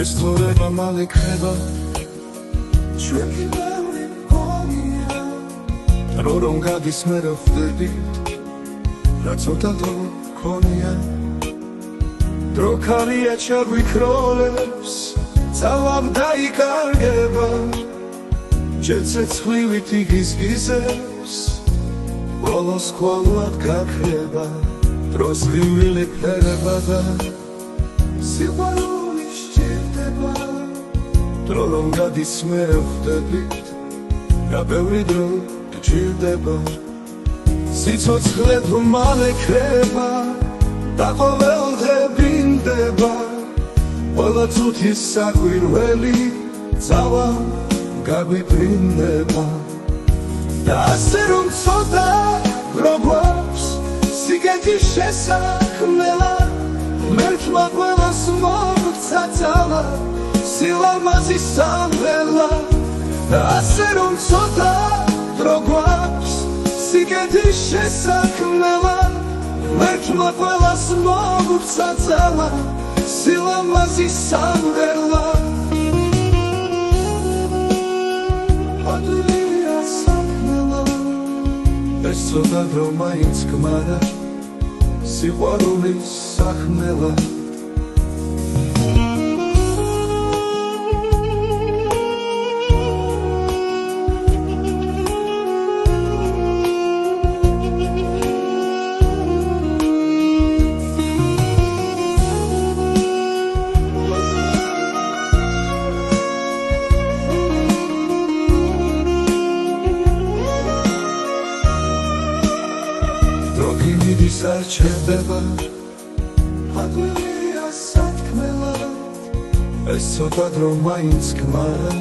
ეს თორება მალე ქრება ჩვენ კი ბევრი მგონია რომ გადის მე რა ხვდები რა ცოტა დრო ქონია დრო ქალია ჩაგვიქროლებს ძალამ დაიკარგება ჯერ ცეცხლივით იგიზგიზებს ბოლოს ყოლად გაქრება დროს ღივლი ფერება და სიყვარული სჭირდება დრო რომ გადის მე ხვდებით რა ბევრი დრო გჭირდება სიცოცხლე თუ მალე ქრება და ყოველდღე ბრინდება ყველა წუთის საკვირველი ძალა გაგვიბრინდება და ასე რომ ცოტა გვაქვს სიგეთის შესაქმნელა მერტმა ყველას მოგცა ძალა სილამაზის სამღერლა და ასე რომ ცოტა გვაქვს სიგეთის შესაქმნელა მერტმა ყველას მოგცა ძალა სილამაზის სამღერლა ადვილია საქმნელა ეს ცოტა დრო მაინც გმარა სიყვარულის საქმნელა იმიდის არ ჩერდება ადვილია საქმელა ეს ცოტა დრო მაინც გმარა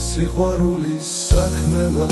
სიყვარულის საქმელა